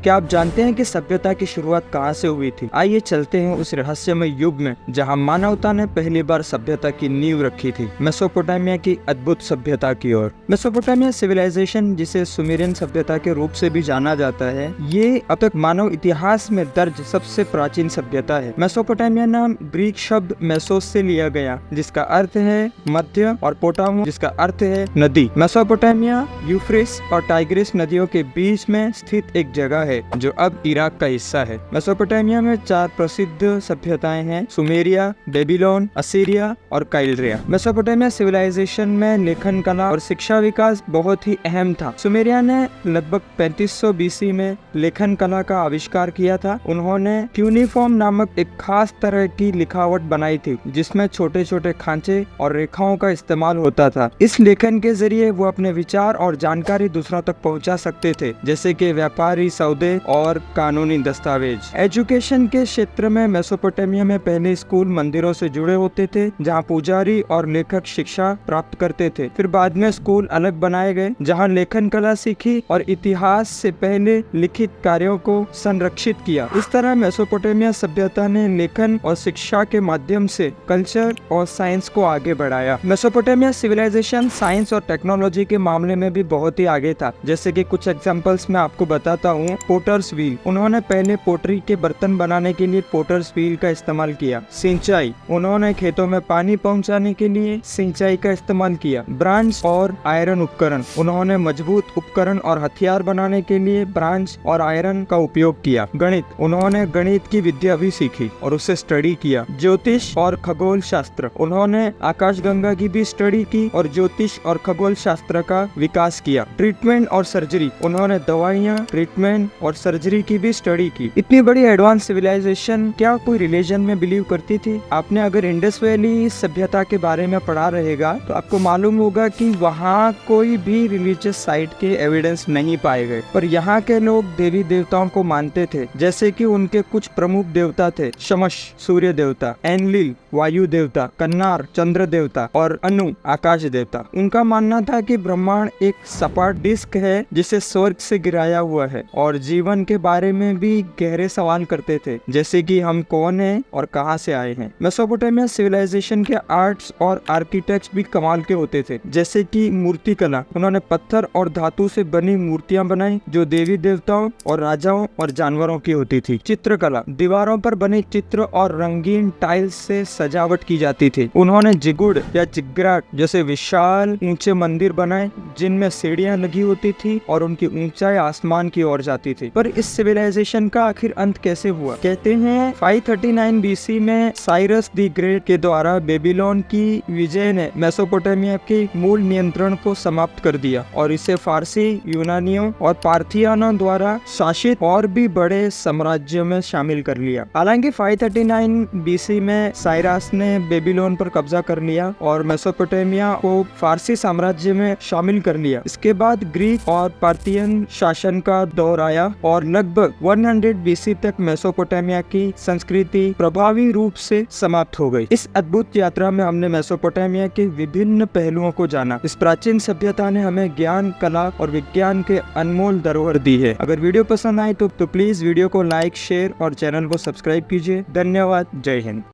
क्या आप जानते हैं कि सभ्यता की शुरुआत कहाँ से हुई थी? आइए चलते हैं उस रहस्यमय युग में जहाँ मानवता ने पहली बार सभ्यता की नींव रखी थी, मेसोपोटामिया की अद्भुत सभ्यता की ओर। मेसोपोटामिया सिविलाइजेशन, जिसे सुमेरियन सभ्यता के रूप से भी जाना जाता है, ये अब तक मानव इतिहास में दर्ज सबसे प्राचीन सभ्यता है। मेसोपोटामिया नाम ग्रीक शब्द मेसोस से लिया गया, जिसका अर्थ है मध्य, और पोटामो, जिसका अर्थ है नदी। मेसोपोटामिया यूफ्रेटिस और टाइग्रिस नदियों के बीच में स्थित एक जगह है जो अब इराक का हिस्सा है। मेसोपोटामिया में 4 प्रसिद्ध सभ्यताएं हैं: सुमेरिया, बेबीलोन, असीरिया और काइल्ड्रिया। मेसोपोटामिया सिविलाइजेशन में लेखन कला और शिक्षा विकास बहुत ही अहम था। सुमेरिया ने लगभग 3500 बीसी में लेखन कला का आविष्कार किया था। उन्होंने क्यूनिफॉर्म नामक एक खास तरह की लिखावट बनाई थी जिसमें छोटे छोटे खांचे और रेखाओं का इस्तेमाल होता था। इस लेखन के जरिए वो अपने विचार और जानकारी दूसरों तक पहुंचा सकते थे, जैसे कि व्यापारी सौदे और कानूनी दस्तावेज। एजुकेशन के क्षेत्र में मेसोपोटामिया में पहले स्कूल मंदिरों से जुड़े होते थे जहां पुजारी और लेखक शिक्षा प्राप्त करते थे। फिर बाद में स्कूल अलग बनाए गए जहां लेखन कला सीखी और इतिहास से पहले लिखित कार्यों को संरक्षित किया। इस तरह मेसोपोटामिया सभ्यता ने लेखन और शिक्षा के माध्यम से कल्चर और साइंस को आगे बढ़ाया। मेसोपोटामिया सिविलाइजेशन साइंस और टेक्नोलॉजी के मामले में भी बहुत ही आगे था। जैसे कि कुछ एग्जांपल्स मैं आपको बताता हूँ। पोटर्स व्हील, उन्होंने पहले पोटरी के बर्तन बनाने के लिए पोटर्स व्हील का इस्तेमाल किया। सिंचाई, उन्होंने खेतों में पानी पहुंचाने के लिए सिंचाई का इस्तेमाल किया। ब्रांच और आयरन उपकरण, उन्होंने मजबूत उपकरण और हथियार बनाने के लिए ब्रांच और आयरन का उपयोग किया। गणित, उन्होंने गणित की विद्या भी सीखी और उसे स्टडी किया। ज्योतिष और खगोल शास्त्र, उन्होंने आकाशगंगा की भी स्टडी की और ज्योतिष और खगोल शास्त्र का विकास किया। ट्रीटमेंट और सर्जरी, उन्होंने दवाइयाँ, ट्रीटमेंट और सर्जरी की भी स्टडी की। इतनी बड़ी एडवांस सिविलाइजेशन क्या कोई रिलीजन में बिलीव करती थी? आपने अगर इंडस वैली सभ्यता के बारे में पढ़ा रहेगा तो आपको मालूम होगा कि वहाँ कोई भी रिलीजियस साइट के एविडेंस नहीं पाए गए, पर यहाँ के लोग देवी देवताओं को मानते थे। जैसे कि उनके कुछ प्रमुख देवता थे: शमश सूर्य देवता, एनलिल वायु देवता, कन्नार चंद्र देवता और अनु आकाश देवता। उनका मानना था कि ब्रह्मांड एक सपाट डिस्क है जिसे स्वर्ग से गिराया हुआ है, और जीवन के बारे में भी गहरे सवाल करते थे, जैसे कि हम कौन हैं और कहां से आए हैं। मेसोपोटामिया सिविलाइजेशन के आर्ट्स और आर्किटेक्ट्स भी कमाल के होते थे, जैसे कि मूर्ति कला, उन्होंने पत्थर और धातु से बनी मूर्तियां बनाई जो देवी देवताओं और राजाओं और जानवरों की होती थी। चित्रकला, दीवारों पर बने चित्र और रंगीन टाइल्स से सजावट की जाती थी। उन्होंने जिगुड़ या जिग्राट जैसे विशाल ऊंचे मंदिर बनाए जिनमें सीढ़ियां लगी होती थी और उनकी ऊंचाई आसमान की ओर जाती थी। पर इस सिविलाइजेशन का आखिर अंत कैसे हुआ? कहते हैं 539 बीसी में साइरस द ग्रेट के द्वारा बेबीलोन की विजय ने मेसोपोटामिया के मूल नियंत्रण को समाप्त कर दिया और इसे फारसी, यूनानियों और पार्थियानों द्वारा शासित और भी बड़े साम्राज्य में शामिल कर लिया। हालांकि 539 बीसी में साइरस ने बेबीलोन पर कब्जा कर लिया और मेसोपोटामिया को फारसी साम्राज्य में शामिल कर लिया। इसके बाद ग्रीक और पार्थियन शासन का दौर आया और लगभग 100 बीसी तक मेसोपोटामिया की संस्कृति प्रभावी रूप से समाप्त हो गई। इस अद्भुत यात्रा में हमने मेसोपोटामिया के विभिन्न पहलुओं को जाना। इस प्राचीन सभ्यता ने हमें ज्ञान, कला और विज्ञान के अनमोल धरोहर दी है। अगर वीडियो पसंद आए तो प्लीज वीडियो को लाइक, शेयर और चैनल को सब्सक्राइब कीजिए। धन्यवाद। जय हिंद।